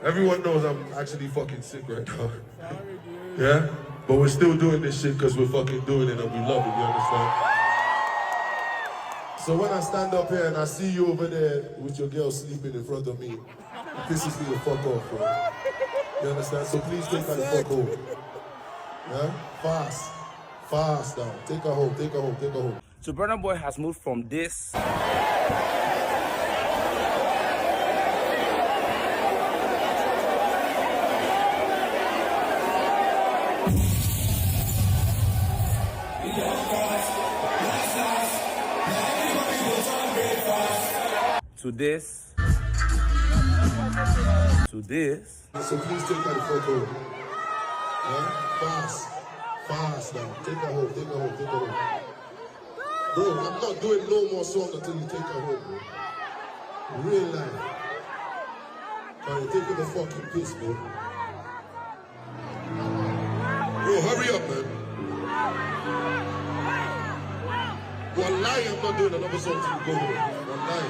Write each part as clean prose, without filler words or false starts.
Everyone knows I'm actually fucking sick right now. Yeah? But we're still doing this shit because we're fucking doing it and we love it, you understand? So when I stand up here and I see you over there with your girl sleeping in front of me, it pisses me the fuck off, bro. You understand? So please take her the fuck home. Yeah? Fast. Fast down. Take her home, take her home, take her home. So Burna Boy has moved from this to this, to this. So please take her the fuck home. Yeah? Fast. Fast now. Take her home, take her home, take her home. Bro, I'm not doing no more song until you take her home, bro. Real life. Can you take her the fucking piss, bro? Bro, hurry up, man. Wallahi, I'm not doing another song till you go home. Wallahi.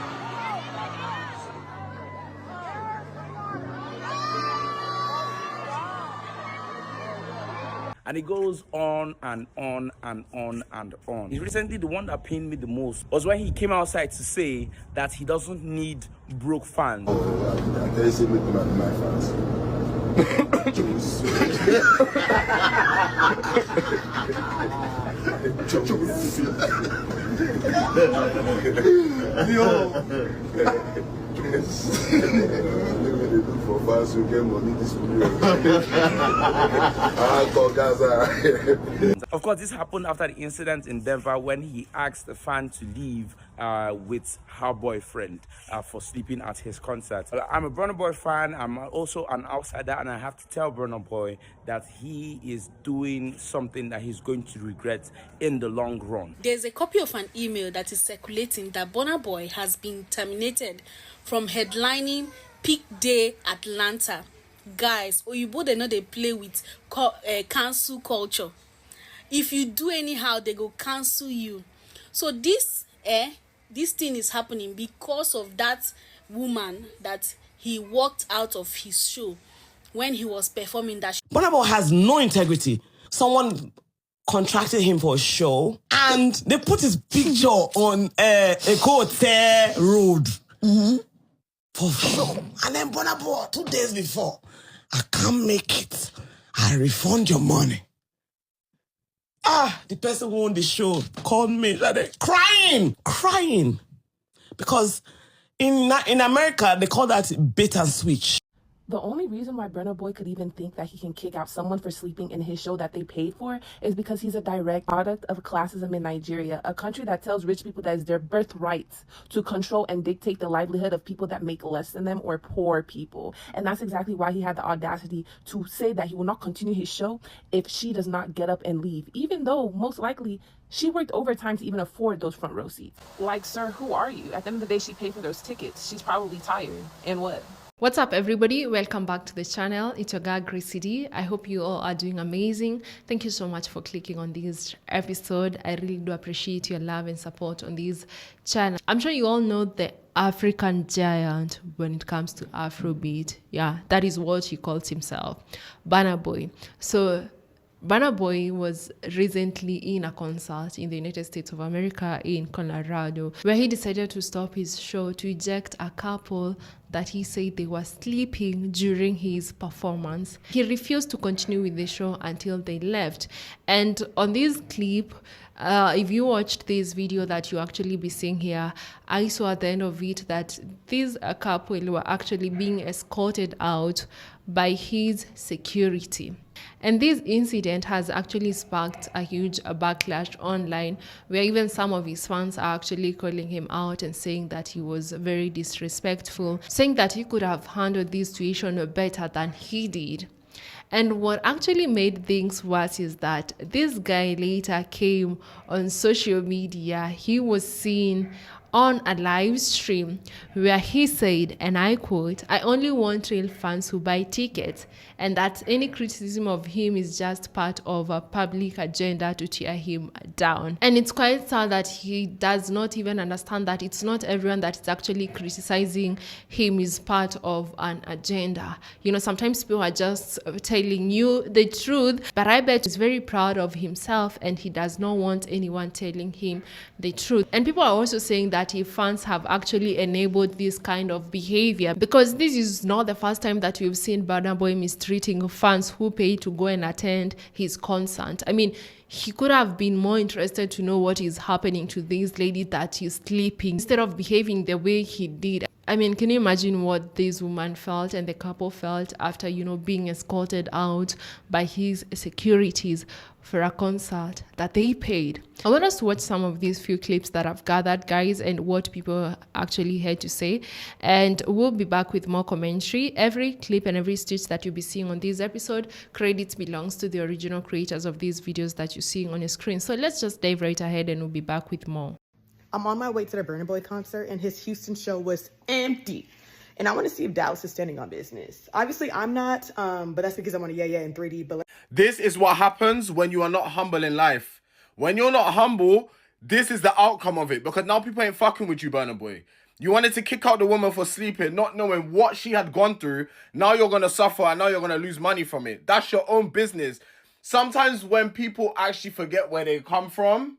And it goes on and on and on and on. Recently, the one that pained me the most was when he came outside to say that he doesn't need broke fans. I tell you, make them my fans. For fans who get money this Of course, this happened after the incident in Denver when he asked the fan to leave with her boyfriend for sleeping at his concert. I'm a Burna Boy fan. I'm also an outsider, and I have to tell Burna Boy that he is doing something that he's going to regret in the long run. There's a copy of an email that is circulating that Burna Boy has been terminated from headlining Peak Day Atlanta. Guys, Oyibo, they know they play with cancel culture. If you do anyhow, they go cancel you. So this thing is happening because of that woman that he walked out of his show when he was performing that show. Burna Boy has no integrity. Someone contracted him for a show and they put his picture on a Hotel Road for show. And then Burna Boy, 2 days before, I can't make it. I refund your money. The person who owned the show called me, crying. Because in America, they call that bait and switch. The only reason why Burna Boy could even think that he can kick out someone for sleeping in his show that they paid for is because he's a direct product of classism in Nigeria, a country that tells rich people that it's their birthright to control and dictate the livelihood of people that make less than them or poor people. And that's exactly why he had the audacity to say that he will not continue his show if she does not get up and leave, even though most likely she worked overtime to even afford those front row seats. Like, sir, who are you? At the end of the day, she paid for those tickets. She's probably tired. And what? What's up, everybody? Welcome back to the channel. It's your girl Gracie D. I hope you all are doing amazing. Thank you so much for clicking on this episode. I really do appreciate your love and support on this channel. I'm sure you all know the African giant when it comes to Afrobeat. Yeah, that is what he calls himself, Burna Boy. So Burna Boy was recently in a concert in the United States of America in Colorado, where he decided to stop his show to eject a couple that he said they were sleeping during his performance. He refused to continue with the show until they left. And on this clip, if you watched this video that you actually be seeing here, I saw at the end of it that this couple were actually being escorted out by his security. And this incident has actually sparked a huge backlash online, where even some of his fans are actually calling him out and saying that he was very disrespectful, saying that he could have handled this situation better than he did. And what actually made things worse is that this guy later came on social media. He was seen on a live stream where he said, and I quote, "I only want real fans who buy tickets, and that any criticism of him is just part of a public agenda to tear him down." And it's quite sad that he does not even understand that it's not everyone that is actually criticizing him is part of an agenda. You know, sometimes people are just telling you the truth, but I bet he's very proud of himself and he does not want anyone telling him the truth. And people are also saying that if fans have actually enabled this kind of behavior, because this is not the first time that we've seen Burna Boy mistreating fans who pay to go and attend his concert. I mean, he could have been more interested to know what is happening to this lady that is sleeping instead of behaving the way he did. I mean, can you imagine what this woman felt and the couple felt after, you know, being escorted out by his securities for a concert that they paid? I want us to watch some of these few clips that I've gathered, guys, and what people actually had to say. And we'll be back with more commentary. Every clip and every stitch that you'll be seeing on this episode, credit belongs to the original creators of these videos that you're seeing on your screen. So let's just dive right ahead and we'll be back with more. I'm on my way to the Burna Boy concert, and his Houston show was empty. And I want to see if Dallas is standing on business. Obviously, I'm not, but that's because I'm on a yeah in 3D. But this is what happens when you are not humble in life. When you're not humble, this is the outcome of it. Because now people ain't fucking with you, Burna Boy. You wanted to kick out the woman for sleeping, not knowing what she had gone through. Now you're going to suffer and now you're going to lose money from it. That's your own business. Sometimes when people actually forget where they come from,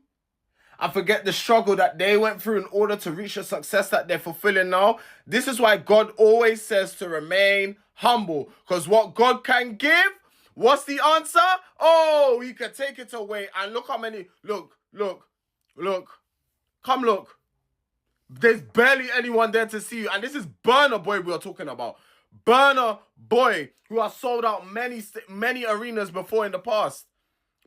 and forget the struggle that they went through in order to reach the success that they're fulfilling now. This is why God always says to remain humble. Because what God can give, what's the answer? Oh, he can take it away. And look how many, look. Come look. There's barely anyone there to see you. And this is Burna Boy we are talking about. Burna Boy, who has sold out many arenas before in the past.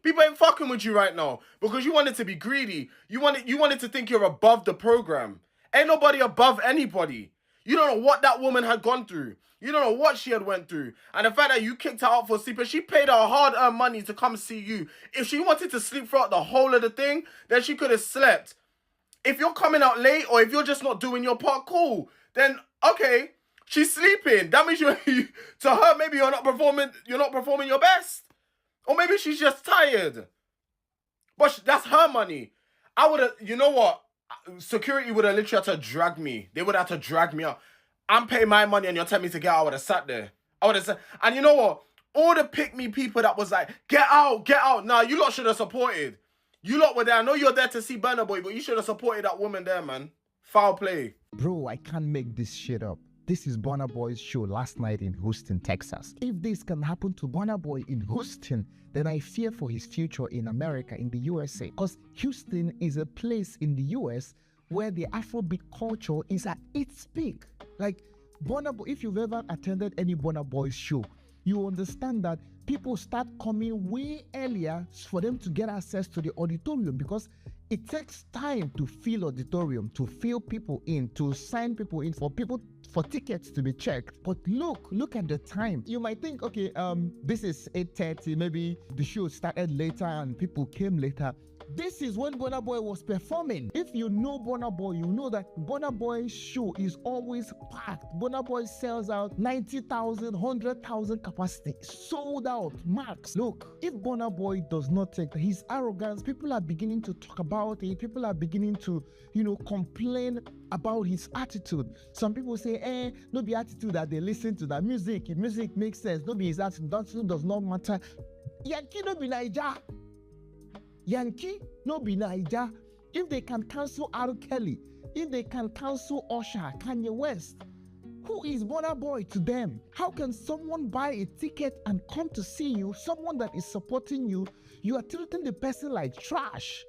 People ain't fucking with you right now because you wanted to be greedy. You wanted to think you're above the program. Ain't nobody above anybody. You don't know what that woman had gone through. You don't know what she had went through. And the fact that you kicked her out for sleeping, she paid her hard-earned money to come see you. If she wanted to sleep throughout the whole of the thing, then she could have slept. If you're coming out late or if you're just not doing your part, cool. Then, okay, she's sleeping. That means to her, maybe you're not performing your best. Or maybe she's just tired. But that's her money. I would have, you know what? Security would have literally had to drag me. They would have to drag me out. I'm paying my money and you're telling me to get out. I would have sat there. I would have said, and you know what? All the pick-me people that was like, get out. Nah, you lot should have supported. You lot were there. I know you're there to see Burna Boy, but you should have supported that woman there, man. Foul play. Bro, I can't make this shit up. This is Burna Boy's show last night in Houston, Texas. If this can happen to Burna Boy in Houston, then I fear for his future in America, in the USA. Because Houston is a place in the US where the Afrobeat culture is at its peak. Like, Burna Boy, if you've ever attended any Burna Boy's show, you understand that people start coming way earlier for them to get access to the auditorium because it takes time to fill auditorium, to fill people in, to sign people in, for tickets to be checked. But look at the time. You might think, okay, this is 8:30, maybe the show started later and people came later. This is when Burna Boy was performing. If you know Burna Boy, you know that Burna Boy's show is always packed. Burna Boy sells out 90,000, 100,000 capacity. Sold out, max. Look, if Burna Boy does not take his arrogance, people are beginning to talk about it. People are beginning to, complain about his attitude. Some people say, no be attitude that they listen to that music. Music makes sense. No be his attitude. That does not matter. Yankee no be Naija. Yankee no be Naija. If they can cancel R. Kelly, if they can cancel Usher, Kanye West, who is Burna Boy to them? How can someone buy a ticket and come to see you, someone that is supporting you, you are treating the person like trash?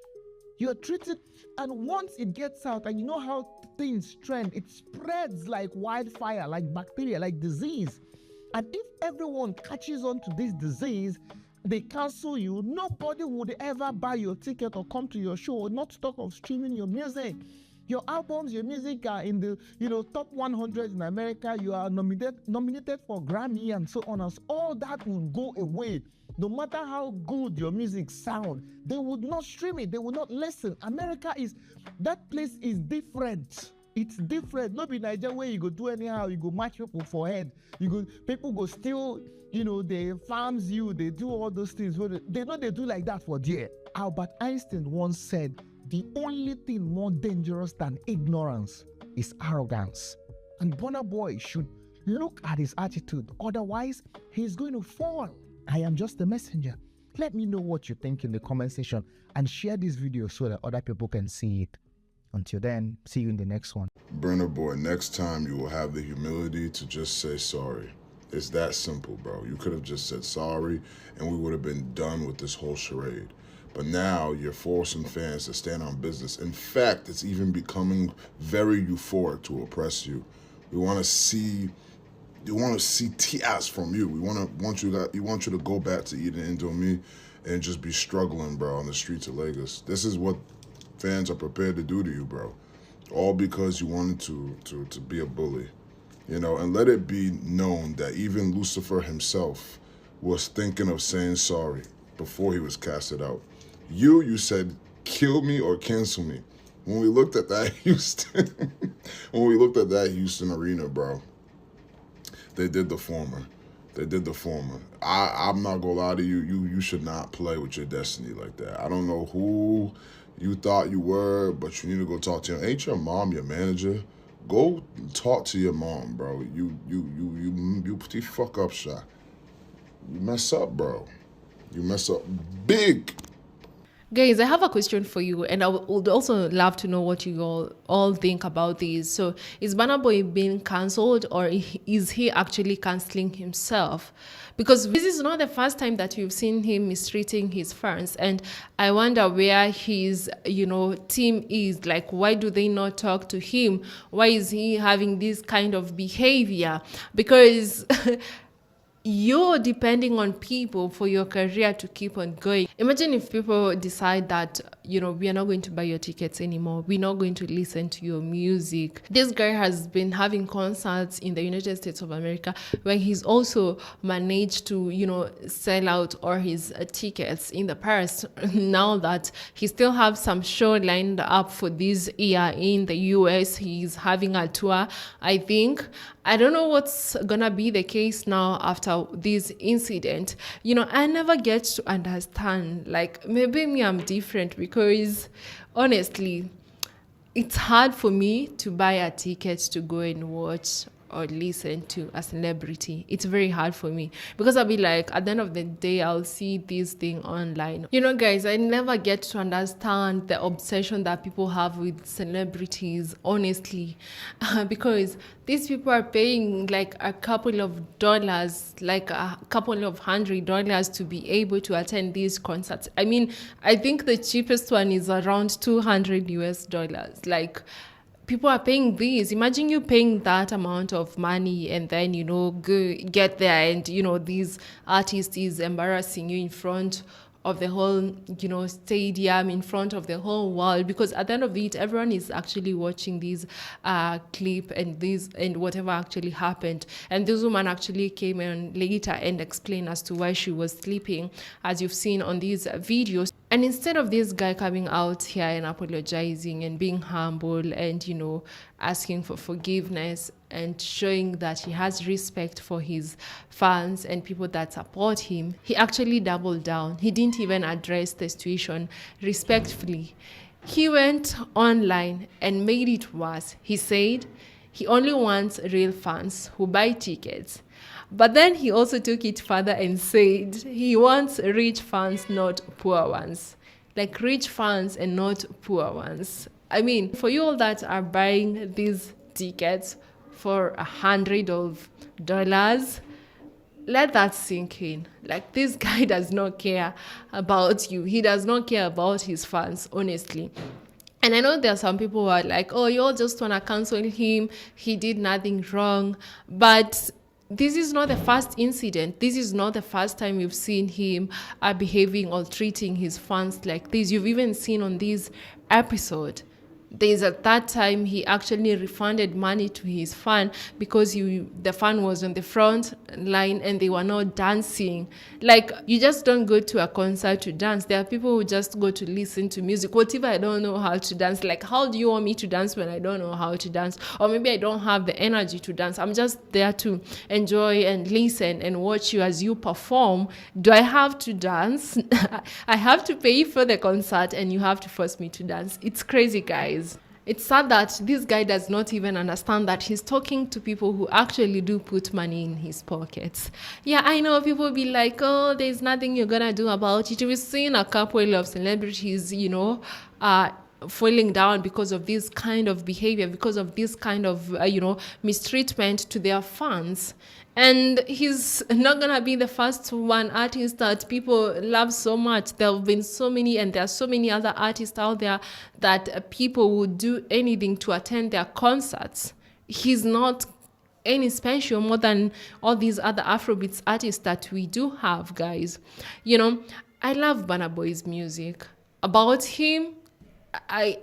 You are treated, and once it gets out, and you know how things trend, it spreads like wildfire, like bacteria, like disease. And if everyone catches on to this disease, they cancel you, nobody would ever buy your ticket or come to your show, not to talk of streaming your music. Your albums, your music are in the top 100 in America. You are nominated for Grammy and so on. All that will go away No matter how good your music sound, they would not stream it. They would not listen. America is, that place is different. It's different. Not be Nigeria where you go do anyhow. You go match people for head. People go steal, they farms you. They do all those things. They know they do like that for dear. Albert Einstein once said, the only thing more dangerous than ignorance is arrogance. And Burna Boy should look at his attitude. Otherwise, he's going to fall. I am just a messenger. Let me know what you think in the comment section and share this video so that other people can see it. Until then, see you in the next one. Burna Boy, next time you will have the humility to just say sorry. It's that simple, bro. You could have just said sorry and we would have been done with this whole charade. But now you're forcing fans to stand on business. In fact, it's even becoming very euphoric to oppress you. We want to see tears from you. We want you to go back to eating Indomie and just be struggling, bro, on the streets of Lagos. This is what fans are prepared to do to you, bro. All because you wanted to be a bully. And let it be known that even Lucifer himself was thinking of saying sorry before he was casted out. You said, kill me or cancel me. When we looked at that Houston arena, bro, they did the former. I'm not gonna lie to you. You should not play with your destiny like that. I don't know who you thought you were, but you need to go talk to him. Ain't your mom your manager? Go talk to your mom, bro. You fuck up, shot. You mess up, bro. You mess up big. Guys, I have a question for you, and I would also love to know what you all think about this. So, is Burna Boy being cancelled, or is he actually cancelling himself? Because this is not the first time that we've seen him mistreating his fans, and I wonder where his, team is. Like, why do they not talk to him? Why is he having this kind of behavior? Because you're depending on people for your career to keep on going. Imagine if people decide that, we are not going to buy your tickets anymore. We're not going to listen to your music. This guy has been having concerts in the United States of America where he's also managed to, sell out all his tickets in the past. Now that he still have some show lined up for this year in the US, he's having a tour, I think. I don't know what's gonna be the case now after this incident. I never get to understand, like, maybe me, I'm different, because honestly, it's hard for me to buy a ticket to go and watch or listen to a celebrity. It's very hard for me, because I'll be like, at the end of the day, I'll see this thing online. Guys, I never get to understand the obsession that people have with celebrities, honestly, because these people are paying like a couple of dollars, like a couple of $100 to be able to attend these concerts. I mean, I think the cheapest one is around $200 US. Like, people are paying this. Imagine you paying that amount of money and then, go get there and, these artists is embarrassing you in front of the whole, stadium, in front of the whole world, because at the end of it, everyone is actually watching this clip and whatever actually happened. And this woman actually came in later and explained as to why she was sleeping, as you've seen on these videos. And instead of this guy coming out here and apologizing and being humble and, asking for forgiveness and showing that he has respect for his fans and people that support him, he actually doubled down. He didn't even address the situation respectfully. He went online and made it worse. He said he only wants real fans who buy tickets. But then he also took it further and said he wants rich fans, not poor ones. Like, rich fans and not poor ones. I mean, for you all that are buying these tickets for $100, let that sink in. Like, this guy does not care about you. He does not care about his fans, honestly. And I know there are some people who are like, oh, you all just want to cancel him. He did nothing wrong. But this is not the first incident. This is not the first time you've seen him behaving or treating his fans like this. You've even seen on this episode there's at that time he actually refunded money to his fan because the fan was on the front line and they were not dancing. Like, you just don't go to a concert to dance. There are people who just go to listen to music. What if I don't know how to dance? Like, how do you want me to dance when I don't know how to dance? Or maybe I don't have the energy to dance. I'm just there to enjoy and listen and watch you as you perform. Do I have to dance? I have to pay for the concert and you have to force me to dance. It's crazy, guys. It's sad that this guy does not even understand that he's talking to people who actually do put money in his pockets. Yeah, I know people be like, oh, there's nothing you're gonna do about it. We've seen a couple of celebrities, falling down because of this kind of behavior, because of this kind of, mistreatment to their fans. And he's not gonna be the first one artist that people love so much. There have been so many, and there are so many other artists out there that people would do anything to attend their concerts. He's not any special more than all these other Afrobeats artists that we do have, guys. I love Burna Boy's music. About him, I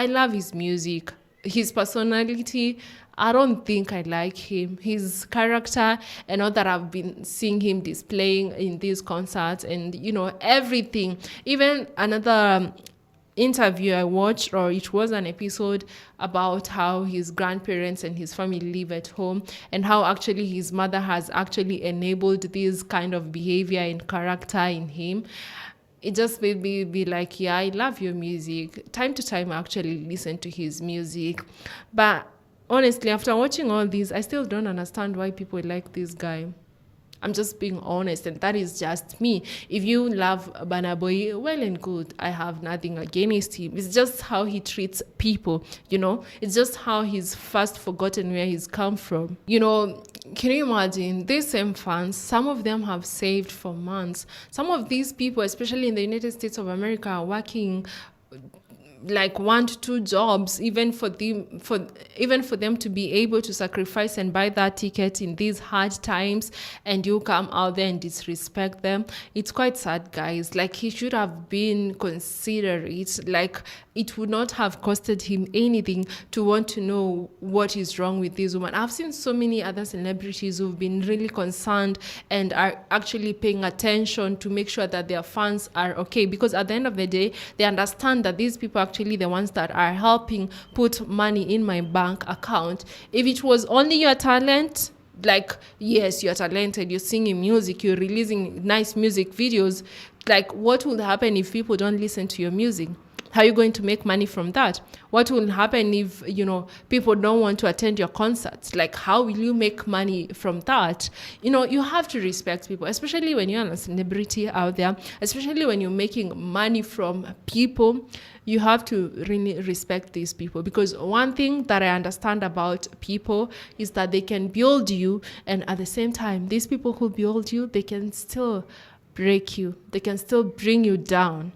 love his music. His personality, I don't think I like him. His character and all that I've been seeing him displaying in these concerts and, everything. Even another interview I watched, or it was an episode about how his grandparents and his family live at home and how actually his mother has actually enabled this kind of behavior and character in him. It just made me be like, yeah, I love your music. Time to time, I actually listen to his music. But honestly, after watching all these, I still don't understand why people like this guy. I'm just being honest, and that is just me. If you love Burna Boy, well and good. I have nothing against him. It's just how he treats people, It's just how he's first forgotten where he's come from. Can you imagine? These same fans, some of them have saved for months. Some of these people, especially in the United States of America, are working like 1 to 2 jobs, even for them to be able to sacrifice and buy that ticket in these hard times, and you come out there and disrespect them. It's quite sad, guys. Like, he should have been considerate. Like, it would not have costed him anything to want to know what is wrong with this woman. I've seen so many other celebrities who've been really concerned and are actually paying attention to make sure that their fans are okay, because at the end of the day, they understand that these people are actually the ones that are helping put money in my bank account. If it was only your talent, like, yes, you're talented, you're singing music, you're releasing nice music videos, like, what will happen if people don't listen to your music? How are you going to make money from that? What will happen if, people don't want to attend your concerts? Like, how will you make money from that? You have to respect people, especially when you're a celebrity out there, especially when you're making money from people. You have to really respect these people, because one thing that I understand about people is that they can build you, and at the same time, these people who build you, they can still break you. They can still bring you down.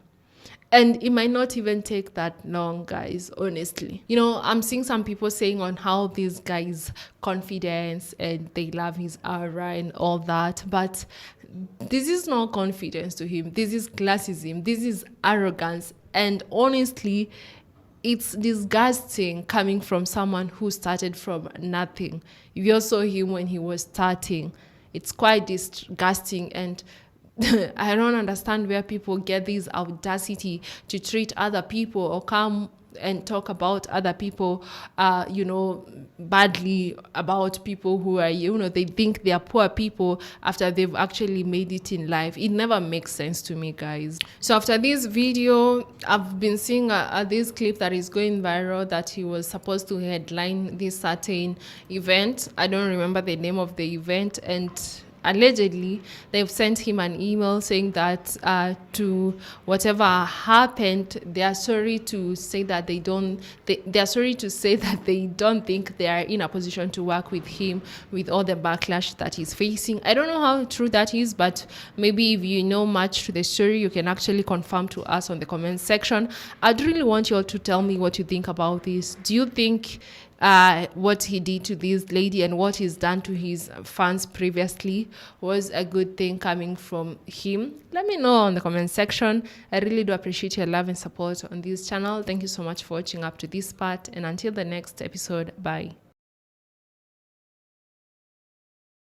And it might not even take that long, guys, honestly. I'm seeing some people saying on how this guy's confidence and they love his aura and all that. But this is not confidence to him. This is classism. This is arrogance. And honestly, it's disgusting coming from someone who started from nothing. If you saw him when he was starting, it's quite disgusting. And I don't understand where people get this audacity to treat other people or come and talk about other people, badly about people who are, they think they are poor people after they've actually made it in life. It never makes sense to me, guys. So after this video, I've been seeing this clip that is going viral that he was supposed to headline this certain event. I don't remember the name of the event, and allegedly they've sent him an email saying that to whatever happened, they are sorry to say that they don't think they are in a position to work with him with all the backlash that he's facing. I don't know how true that is, but maybe if you know much to the story, you can actually confirm to us on the comment section. I'd really want you all to tell me what you think about this. Do you think what he did to this lady and what he's done to his fans previously was a good thing coming from him? Let me know on the comment section. I really do appreciate your love and support on this channel. Thank you so much for watching up to this part, and until the next episode, bye.